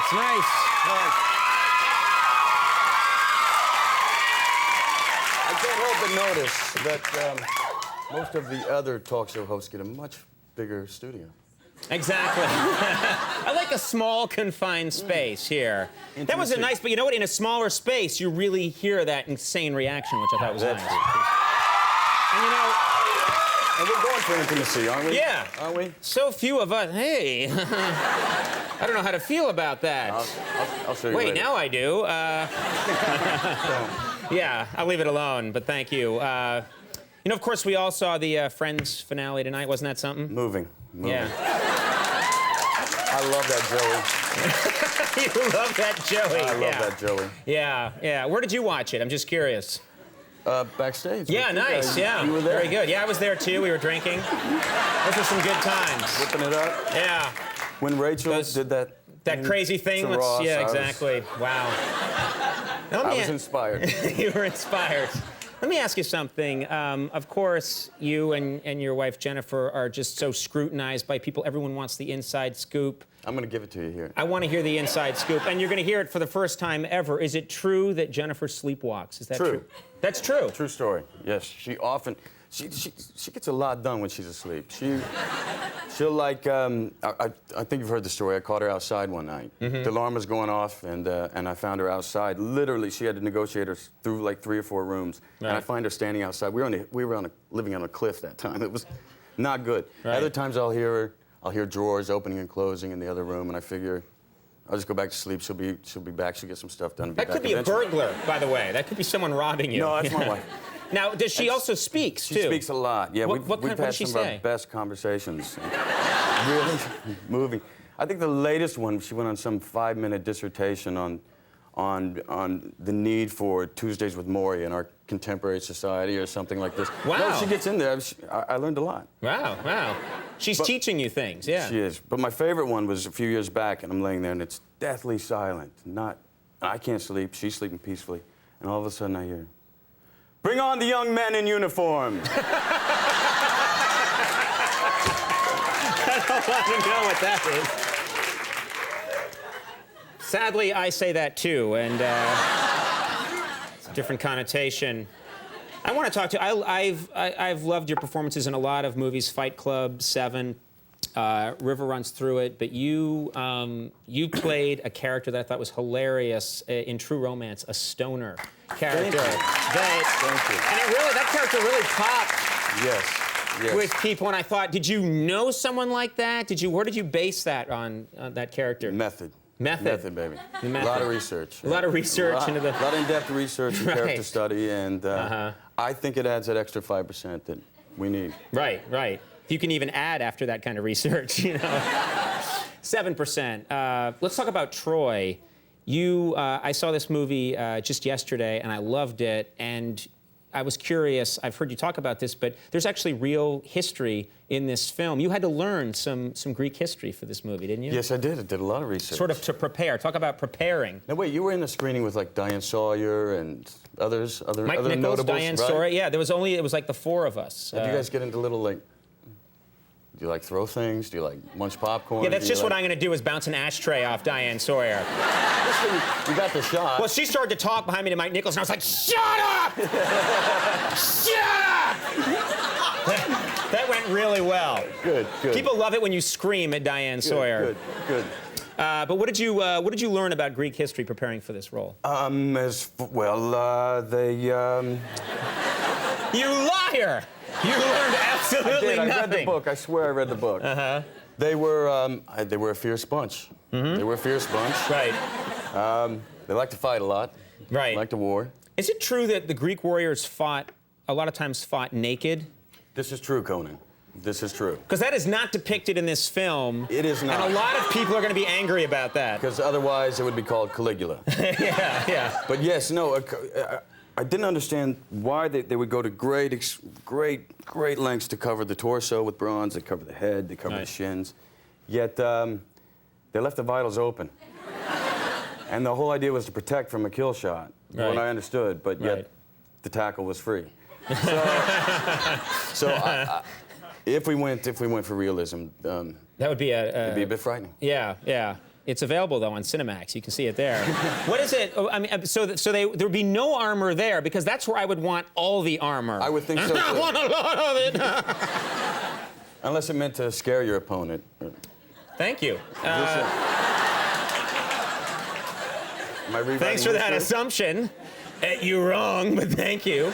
It's nice. I can't help but notice that most of the other talk show hosts get a much bigger studio. Exactly. I like a small, confined space here. That was a nice, but you know what? In a smaller space, you really hear that insane reaction, which I thought was nice. And you know... And we're going for intimacy, aren't we? Yeah. Aren't we? So few of us. Hey. I don't know how to feel about that. I'll show you Wait, later. now I do. Yeah, I'll leave it alone, but thank you. You know, of course, we all saw the Friends finale tonight. Wasn't that something? Moving. Yeah. I love that Joey. You love that Joey. I love that Joey. Yeah, yeah. Where did you watch it? I'm just curious. Backstage. Yeah, nice, yeah. You were there? Very good. Yeah, I was there, too. We were drinking. Those were some good times. Whipping it up. Yeah. When Rachel did that... That crazy thing. to Ross, yeah, exactly. Wow. Now, I was inspired. You were inspired. Let me ask you something. Of course, you and your wife, Jennifer, are just so scrutinized by people. Everyone wants the inside scoop. I'm going to give it to you here. I want to hear the inside scoop, and you're going to hear it for the first time ever. Is it true that Jennifer sleepwalks? Is that true? That's true. True story. Yes, she often... She gets a lot done when she's asleep. She'll like... I think you've heard the story. I caught her outside one night. The alarm was going off, and I found her outside. Literally, she had to negotiate her through like 3 or 4 rooms, and I find her standing outside. We were living on a cliff that time. It was not good. Right. Other times I'll hear drawers opening and closing in the other room, and I figure I'll just go back to sleep. She'll be back. She'll get some stuff done. That could be a burglar, by the way. That could be someone robbing you. No, that's my wife. Now, does she also speak, too? She speaks a lot. Yeah, we've what had does she some of say? our best conversations. Really moving. I think the latest one, she went on some 5-minute dissertation on the need for Tuesdays with Maury in our contemporary society or something like this. Wow. No, she gets in there. I learned a lot. Wow, wow. She's teaching you things, yeah. She is. But my favorite one was a few years back, and I'm laying there, and it's deathly silent. I can't sleep. She's sleeping peacefully. And all of a sudden, I hear, "Bring on the young men in uniform." I don't want to know what that is. Sadly, I say that too, and it's a different connotation. I want to talk to you. I've loved your performances in a lot of movies, Fight Club, Seven, River Runs Through It, but you played a character that I thought was hilarious in True Romance, a stoner character. Thank you. And that character really popped. Yes. With people, and I thought, did you know someone like that? Where did you base that on that character? Method. Method. Method, baby. The method. A lot of research. A lot of research into the... A lot of in-depth research and Right. character study, and I think it adds that extra 5% that we need. Right, right. You can even add after that kind of research, you know. 7%. Let's talk about Troy. I saw this movie just yesterday, and I loved it, and I was curious, I've heard you talk about this, but there's actually real history in this film. You had to learn some Greek history for this movie, didn't you? Yes, I did. I did a lot of research. Sort of to prepare. Talk about preparing. Now, wait, you were in the screening with, like, Diane Sawyer and other Mike Nichols, notables, Diane right? Sawyer. Yeah, it was like the 4 of us. Did you guys get into little, like... Do you like throw things? Do you like munch popcorn? Yeah, that's just what I'm going to do is bounce an ashtray off Diane Sawyer. You got the shot. Well, she started to talk behind me to Mike Nichols, and I was like, shut up! Shut up! That went really well. Good, good. People love it when you scream at Diane Sawyer. Good. But what did you learn about Greek history preparing for this role? You liar! You learned absolutely nothing. I read the book. I swear I read the book. They were a fierce bunch. They were a fierce bunch. Right. They like to fight a lot. Right. Like to war. Is it true that the Greek warriors a lot of times fought naked? This is true, Conan. This is true. Because that is not depicted in this film. It is not. And a lot of people are going to be angry about that. Because otherwise it would be called Caligula. Yeah. But yes, no, I didn't understand why they would go to great lengths to cover the torso with bronze. They cover the head, they cover the shins. Yet they left the vitals open. And the whole idea was to protect from a kill shot. Right. What I understood, but yet the tackle was free. So if we went for realism, that would be it'd be a bit frightening. Yeah. It's available though on Cinemax. You can see it there. What is it? I mean, there'd be no armor there because that's where I would want all the armor. I would think so too. I want a lot of it. Unless it meant to scare your opponent. Thank you. Am I rewriting Thanks for that history? assumption. You're wrong, but thank you.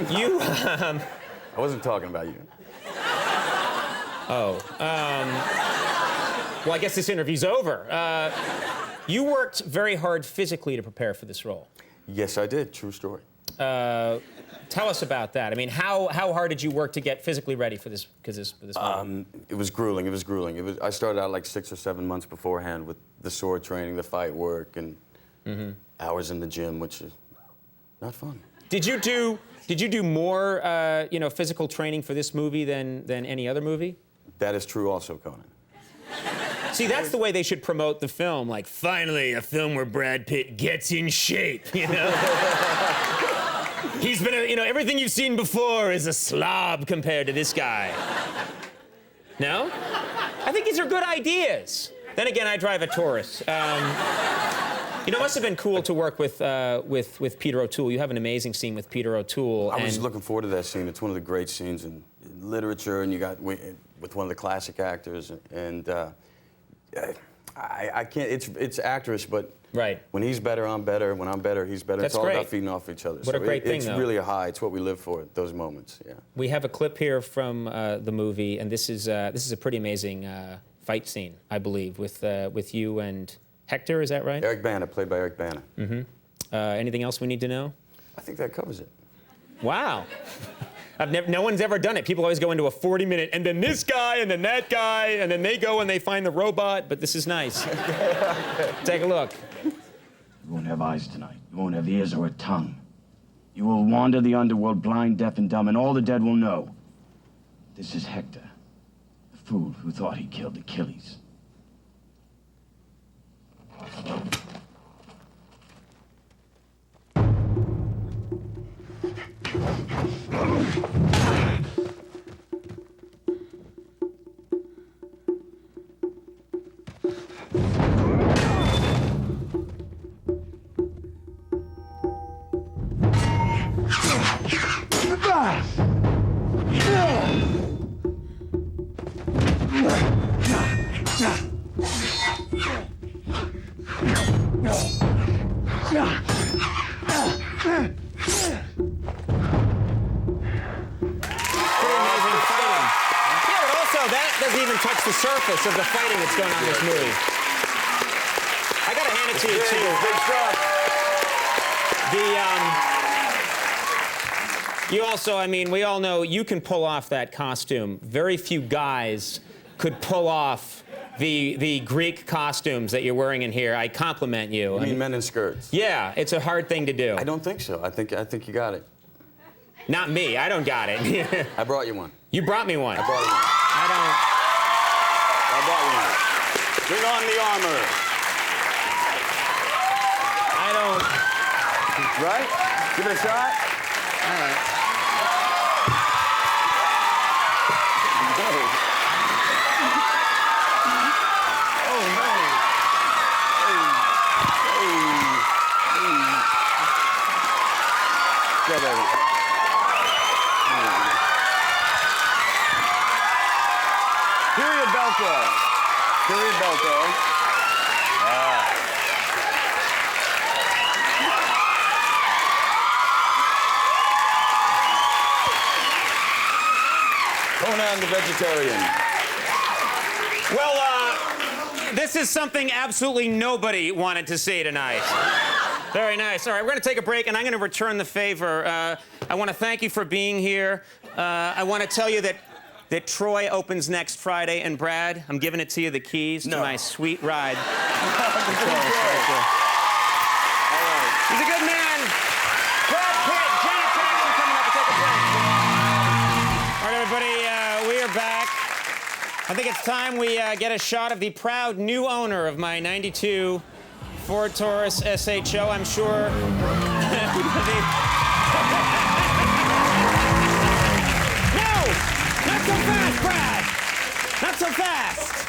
I wasn't talking about you. Oh. Well, I guess this interview's over. You worked very hard physically to prepare for this role. Yes, I did. True story. Tell us about that. I mean, how hard did you work to get physically ready for this movie? It was grueling. It was grueling. I started out like 6 or 7 months beforehand with the sword training, the fight work, and hours in the gym, which is not fun. Did you do more physical training for this movie than any other movie? That is true also, Conan. See, that's the way they should promote the film. Like, finally, a film where Brad Pitt gets in shape, you know? He's been, everything you've seen before is a slob compared to this guy. No? I think these are good ideas. Then again, I drive a Taurus. It must have been cool to work with Peter O'Toole. You have an amazing scene with Peter O'Toole. I was looking forward to that scene. It's one of the great scenes in literature, and you got with one of the classic actors, and I can't. It's actress, but right. When he's better, I'm better. When I'm better, he's better. That's it's all great. about feeding off each other. What a great thing, it's though. really a high. It's what we live for. Those moments. Yeah. We have a clip here from the movie, and this is a pretty amazing fight scene, I believe, with you and Hector. Is that right? Eric Bana, played by Eric Bana. Mm-hmm. Anything else we need to know? I think that covers it. Wow. No one's ever done it. People always go into a 40-minute, and then this guy, and then that guy, and then they go and they find the robot, but this is nice. Take a look. You won't have eyes tonight. You won't have ears or a tongue. You will wander the underworld blind, deaf, and dumb, and all the dead will know. This is Hector, the fool who thought he killed Achilles. Doesn't even touch the surface of the fighting that's going on in this movie. I gotta hand it to you, too. Big stuff. You also, I mean, we all know you can pull off that costume. Very few guys could pull off the Greek costumes that you're wearing in here. I compliment you. You mean men in skirts? Yeah, it's a hard thing to do. I don't think so. I think you got it. Not me. I don't got it. I brought you one. You brought me one. I brought you one. I brought you one. Bring on the armor. I don't. Right? Give it a shot. All right. Period Belco. Period Belco. Conan the vegetarian. Well, this is something absolutely nobody wanted to see tonight. Very nice. All right, we're going to take a break, and I'm going to return the favor. I want to thank you for being here. I want to tell you that Troy opens next Friday, and Brad, I'm giving it to you, the keys to my sweet ride. He's a good man. Brad Pitt, Janet Jackson coming up to take a break. All right, everybody, we are back. I think it's time we get a shot of the proud new owner of my '92 Ford Taurus SHO. I'm sure. No! Not so fast, Brad! Not so fast!